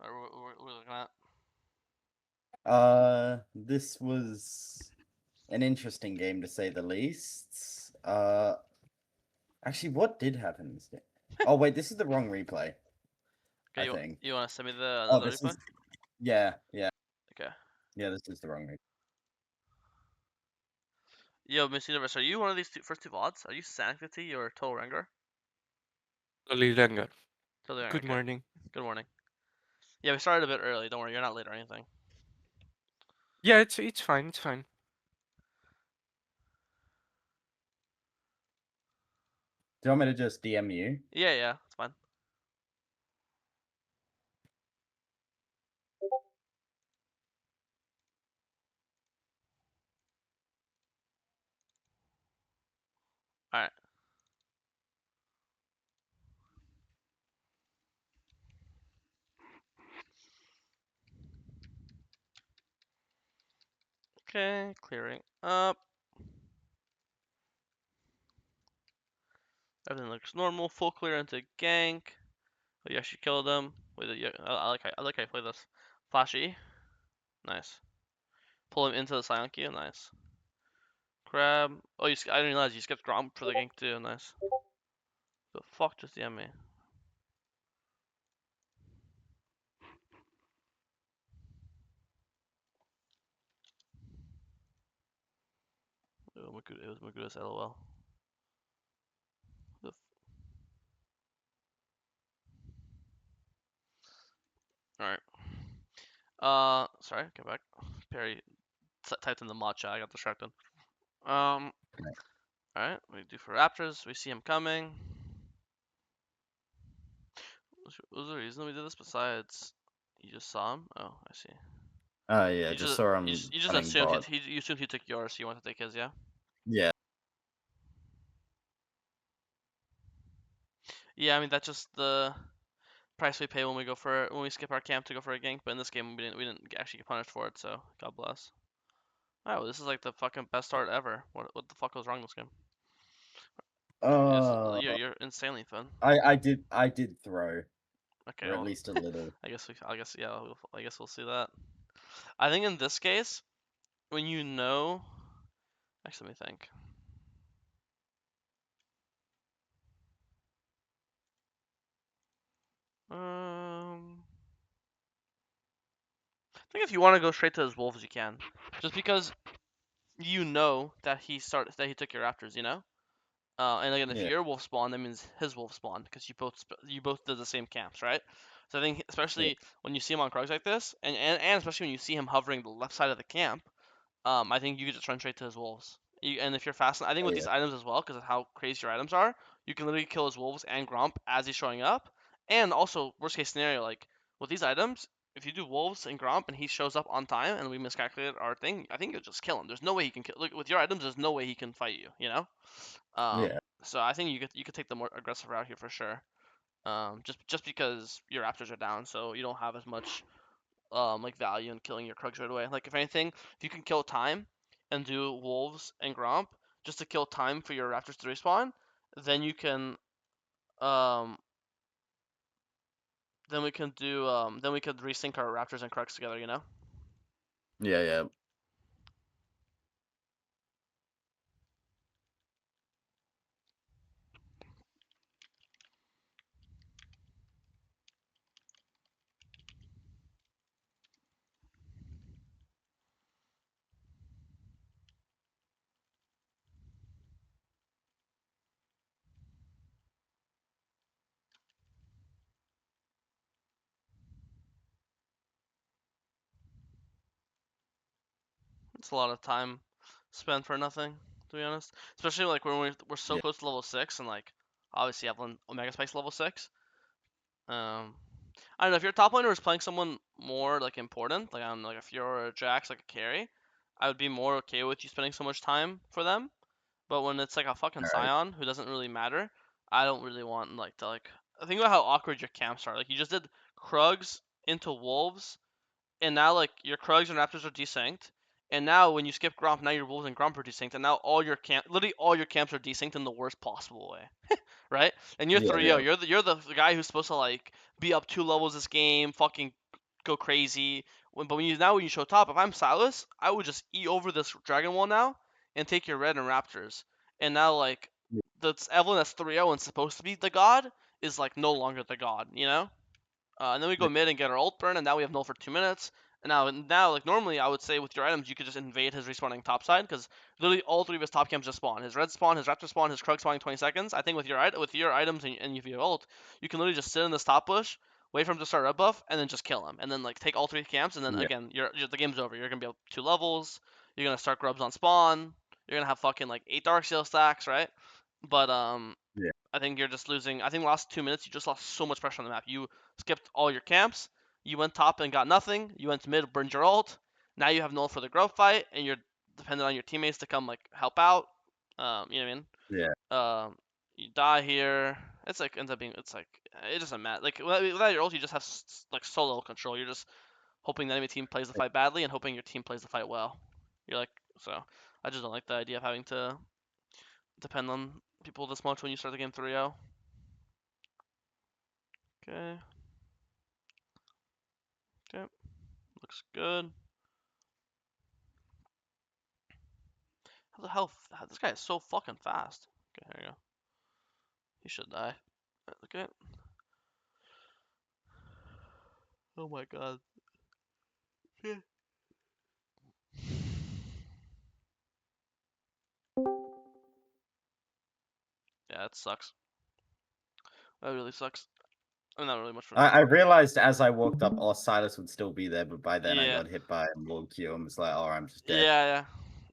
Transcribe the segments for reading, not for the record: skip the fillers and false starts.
We're looking at. This was an interesting game to say the least. Actually, what did happen in this game? Oh wait, this is the wrong replay. Okay, I think. you want to send me the Oh, another this replay? is. Yeah, yeah, Okay. yeah. This is the wrong replay. Yo, Miss Universe, are you one of these first two VODs? Are you Sanctity or Total Rengar? Totally Rengar. Total Rengar. Good Okay. morning. Good morning. Yeah, we started a bit early. Don't worry, you're not late or anything. Yeah, it's fine. It's fine. Do you want me to just DM you? Yeah, it's fine. All right. Okay, clearing up. Everything looks normal. Full clear into gank. Oh, you actually killed him. Wait, I like how you play this. Flashy. Nice. Pull him into the silent queue. Nice. Crab. Oh, I didn't realize you skipped Gromp for the gank too. Nice. The fuck just DM me. It was Maguda's LOL. Alright. Sorry, get back. Perry typed in the mod chat. I got distracted. Alright, we do for Raptors. We see him coming. What was the reason we did this besides you just saw him? Oh, I see. Yeah, just saw him you just running assumed bot. you assumed he took yours, so you want to take his, yeah? Yeah. Yeah, I mean that's just the price we pay when we skip our camp to go for a gank. But in this game, we didn't actually get punished for it, so God bless. Alright, well, this is like the fucking best start ever. What the fuck was wrong this game? You're insanely fun. I did throw, Okay, or at well, least a little. I guess yeah, I guess we'll see that. I think in this case, when you know, actually, let me think. I think if you want to go straight to his wolves, you can, just because you know that he took your raptors, you know. And again, if Yeah. your wolf spawn, that means his wolf spawn because you both did the same camps, right? So I think Yeah. especially when you see him on Krugs like this, and especially when you see him hovering the left side of the camp, I think you could just run straight to his wolves. And if you're fast, I think with Yeah. these items as well, because of how crazy your items are, you can literally kill his wolves and Gromp as he's showing up. And also, worst case scenario, like with these items, if you do wolves and Gromp and he shows up on time and we miscalculate our thing, I think you'll just kill him. There's no way he can kill. Look, with your items, there's no way he can fight you. You know. Yeah. So I think you could take the more aggressive route here for sure. Just because your Raptors are down, so you don't have as much like value in killing your Krugs right away. Like if anything, if you can kill time and do Wolves and Gromp just to kill time for your Raptors to respawn, then you can um then we could resync our Raptors and Krugs together, you know? Yeah. Yeah. It's a lot of time spent for nothing, to be honest. Especially like when we're so Yeah. close to level 6 and like obviously Evelyn Omega Spike's level 6. Um I don't know if your top laner is playing someone more like important, like on like a Fiora or a Jax, like a carry, I would be more okay with you spending so much time for them. But when it's like a fucking All right. Scion who doesn't really matter, I don't really want like to like think about how awkward your camps are. Like you just did Krugs into Wolves, and now like your Krugs and Raptors are desynced. And now when you skip Gromp, now your Wolves and Gromp are desynced, and now literally all your camps are desynced in the worst possible way, right? And you're Yeah. 3-0. Yeah. You're the guy who's supposed to like be up 2 levels this game, fucking go crazy. But when you show top, if I'm Silas, I would just E over this Dragon Wall now and take your red and Raptors. And now like Yeah. that's Evelyn that's 3-0 and supposed to be the god is like no longer the god, you know? And then we go Yeah. mid and get our ult burn, and now we have null for 2 minutes. And now, like normally, I would say with your items, you could just invade his respawning top side because literally all 3 of his top camps just spawn. His red spawn, his raptor spawn, his krug spawning 20 seconds. I think with your items and if you have ult, you can literally just sit in this top bush, wait for him to start red buff, and then just kill him. And then like take all 3 camps, and then Yeah. again, the game's over. You're gonna be up 2 levels. You're gonna start grubs on spawn. You're gonna have fucking like 8 dark seal stacks, right? But Yeah. I think you're just losing. I think the last 2 minutes you just lost so much pressure on the map. You skipped all your camps. You went top and got nothing. You went to mid, burned your ult. Now you have null for the growth fight, and you're dependent on your teammates to come like help out. You know what I mean? Yeah. You die here. It's like ends up being. It's like it doesn't matter. Like without your ult, you just have like solo control. You're just hoping the enemy team plays the fight badly and hoping your team plays the fight well. You're like so. I just don't like the idea of having to depend on people this much when you start the game 3-0. Okay. Okay. Looks good. How the hell? This guy is so fucking fast. Okay, here you go. He should die. Okay. Oh my god. Yeah. Yeah, it sucks. That really sucks. I mean, not really much for. I realized as I walked up, oh, Silas would still be there, but by then I Yeah. got hit by Lord Q and was like, oh, I'm just dead. Yeah, yeah.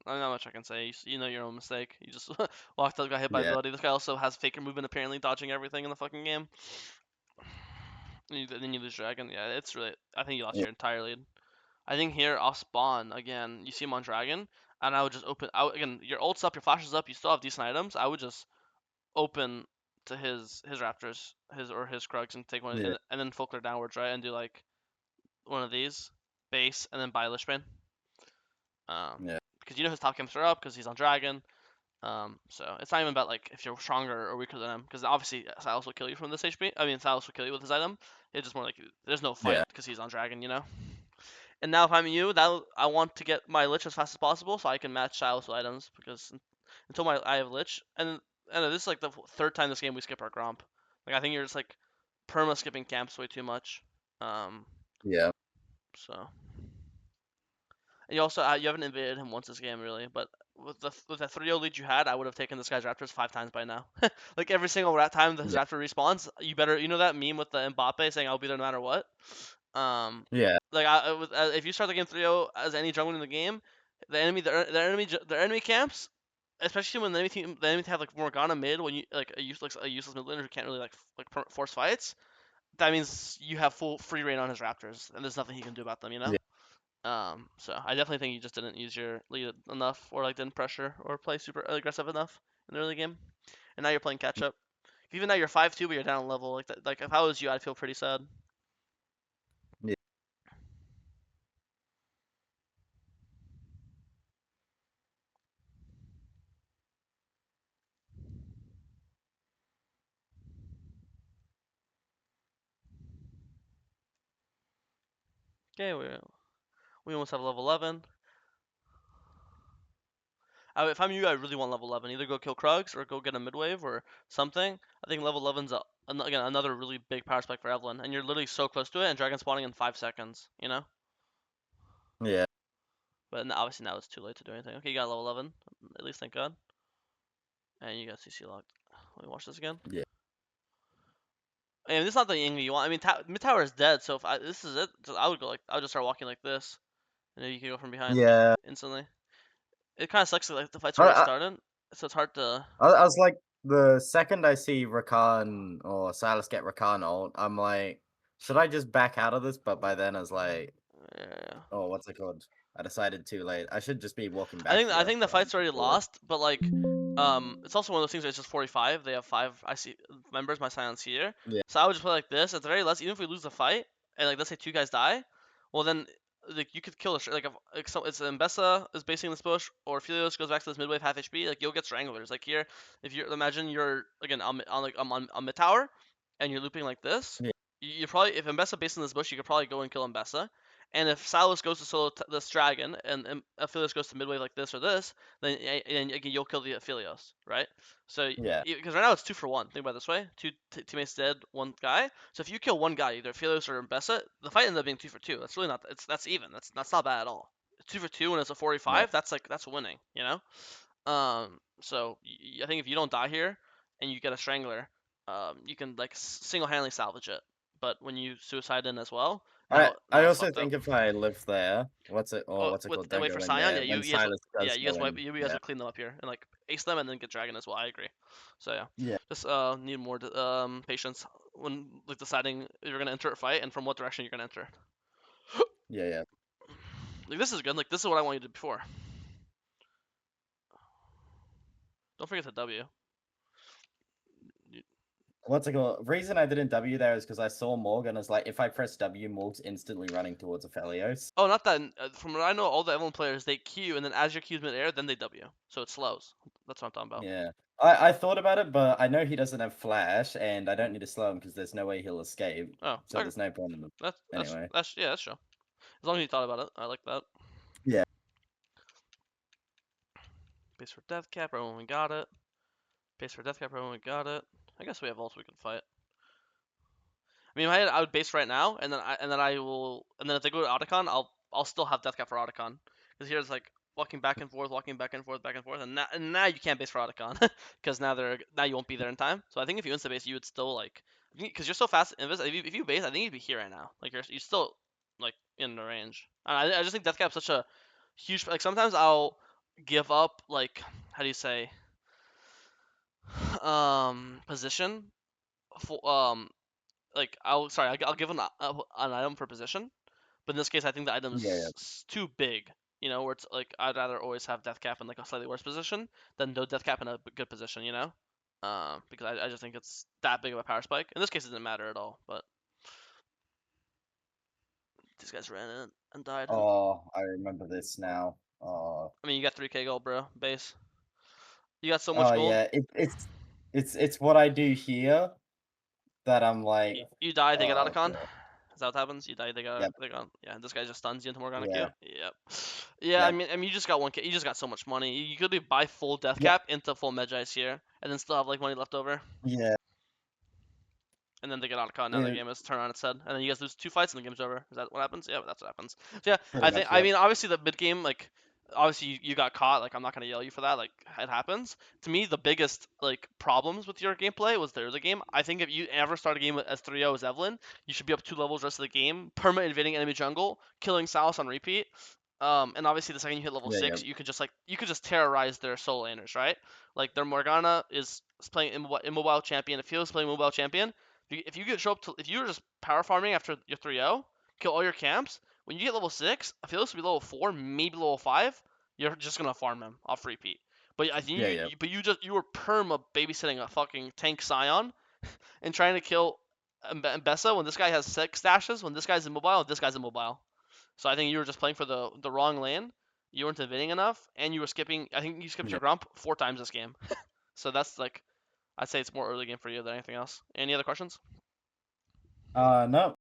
I mean, not much I can say. You know your own mistake. You just walked up, got hit by Yeah. ability. This guy also has faker movement, apparently dodging everything in the fucking game. Then you lose dragon. Yeah, it's really. I think you lost Yeah. your entire lead. I think here I'll spawn again. You see him on dragon, and I would just open. Again, your ult's up, your flash is up. You still have decent items. I would just open to his raptors, his krugs, and take one, Yeah. and then Folkler downwards, right, and do like one of these base, and then buy Lishbane. Yeah. Because you know his top camps are up because he's on dragon. So it's not even about like if you're stronger or weaker than him, because obviously Silas will kill you from this HP. I mean, Silas will kill you with his item. It's just more like there's no fight Yeah. because he's on dragon, you know. And now if I'm you, I want to get my Lich as fast as possible so I can match Silas with items because until I have Lich, and this is like the 3rd time this game we skip our Gromp. Like I think you're just like perma skipping camps way too much. Yeah. So and you also you haven't invaded him once this game really, but with the 3-0 lead you had, I would have taken this guy's Raptors 5 times by now. Like every single time his Yeah. Raptor respawns, you know that meme with the Mbappe saying I'll be there no matter what. Yeah. Like if you start the game 3-0 as any jungler in the game, the enemy camps, especially when the enemy have like Morgana mid, when you like a useless mid laner who can't really force fights, that means you have full free reign on his Raptors, and there's nothing he can do about them, you know. Yeah. So I definitely think you just didn't use your lead enough, or like didn't pressure or play super aggressive enough in the early game, and now you're playing catch up. Even now you're 5-2, but you're down a level. Like that, like if I was you, I'd feel pretty sad. Yeah. Okay, we almost have level 11. If I'm you, I really want level 11. Either go kill Krugs or go get a midwave or something. I think level 11's again another really big power spike for Evelyn, and you're literally so close to it, and dragon spawning in 5 seconds. You know. Yeah. But obviously now it's too late to do anything. Okay, you got level 11, at least thank God. And you got CC locked. Let me watch this again. Yeah. I mean, this is not the Yingli you want. I mean, mid tower is dead, so if this is it, I would just start walking like this, and then you can go from behind Yeah. instantly. It kind of sucks that like the fight's I, already I, started, so it's hard to. I was like, the second I see Rakan or Silas get Rakan ult, I'm like, should I just back out of this? But by then I was like, Yeah. oh, what's it called? I decided too late. I should just be walking back. I think the to fight's already forward. lost, but like it's also one of those things where it's just 45. They have 5 I see members, my silence here. Yeah. So I would just play like this. At the very least, even if we lose the fight and like let's say 2 guys die, well then like you could kill the like if it's Mbessa is basing this bush or Philios goes back to this midwave half HP, like you'll get stranglers. Like here, if you imagine you're again on mid tower and you're looping like this, Yeah. you probably, if Mbessa based in this bush, you could probably go and kill Mbessa. And if Silas goes to solo this dragon, and Aphelios goes to midway like this or this, then and again you'll kill the Aphelios, right? So Yeah. because right now it's 2-for-1. Think about it this way: two teammates dead, one guy. So if you kill one guy, either Aphelios or Mbessa, the fight ends up being 2-for-2. That's really not. That's even. That's not bad at all. 2-for-2 when it's a 45. Yeah. That's winning. You know. So I think if you don't die here and you get a strangler, you can like single-handedly salvage it. But when you suicide in as well, I now it's also fucked up. think if I live there, what's it called? With Don't wait go for in Scion, there yeah, when you guys, Silas yeah, does you guys go wipe, in. you guys will clean them up here and like ace them and then get dragon as well. I agree. So yeah, Yeah. just need more patience when like deciding if you're gonna enter a fight and from what direction you're gonna enter. Yeah. Like this is good. Like this is what I want you to do before. Don't forget the W. What's it called? Reason I didn't W there is because I saw Morgan as like, if I press W, Morg's instantly running towards Aphelios. Oh, not that. From what I know, all the Evelyn players they Q and then as your Q's mid-air, then they W. So it slows. That's what I'm talking about. Yeah. I thought about it, but I know he doesn't have flash, and I don't need to slow him because there's no way he'll escape. Oh, So okay. there's no point in him. That's Anyway. yeah, that's true. As long as you thought about it, I like that. Yeah. Base for death cap, everyone we got it. Base for death cap, everyone we got it. I guess we have ults we can fight. I mean, I would base right now, and then I will, and then if they go to Otacon, I'll still have death cap for Otacon, because here's like walking back and forth, back and forth, and now you can't base for Otacon, because now you won't be there in time. So I think if you insta base, you would still like, because you're so fast. If you base, I think you'd be here right now. Like you're still like in the range. I just think death cap's such a huge. Like sometimes I'll give up like, how do you say, position for like I'll give an item for position, but in this case I think the item is Yeah. too big. You know, where it's like I'd rather always have death cap in like a slightly worse position than no death cap in a good position. You know, because I just think it's that big of a power spike. In this case, it didn't matter at all. But these guys ran in and died. Oh, I remember this now. Oh. I mean, you got 3k gold, bro. Base. You got so much Oh gold. yeah. It's what I do here that I'm like. You die, they get Oh, Otacon. God. Is that what happens? You die, they got Yep. yeah. This guy just stuns you into Morgana Yeah. Q. Yep. Yeah, Yep. I mean, you just got 1k. You just got so much money. You could buy full death Yep. cap into full Medjai's here, and then still have like money left over. Yeah. And then they get Otacon. Now the Yeah. game is turned on its head, and then you guys lose 2 fights, and the game's over. Is that what happens? Yeah, that's what happens. So yeah, Pretty I much, think. I yep. mean, obviously the mid game, like, obviously you got caught. Like, I'm not gonna yell you for that. Like, it happens. To me, the biggest like problems with your gameplay was the early game. I think if you ever start a game as 3-0 as Evelyn, you should be up 2 levels the rest of the game, perma invading enemy jungle, killing Salas on repeat. And obviously the second you hit level Yeah, 6, you could just terrorize their solo laners, right? Like their Morgana is playing immobile champion. If he was playing mobile champion, if you show up to, if you were just power farming after your 3-0, kill all your camps, when you get level 6, I feel this will be level 4, maybe level 5, you're just gonna farm him off repeat. But I think Yeah. you were perma babysitting a fucking tank Scion and trying to kill Mbessa when this guy has 6 stashes, when this guy's immobile, and this guy's immobile. So I think you were just playing for the wrong lane. You weren't evading enough, and you were skipping. I think you skipped your Grump 4 times this game. So that's like, I'd say it's more early game for you than anything else. Any other questions? No.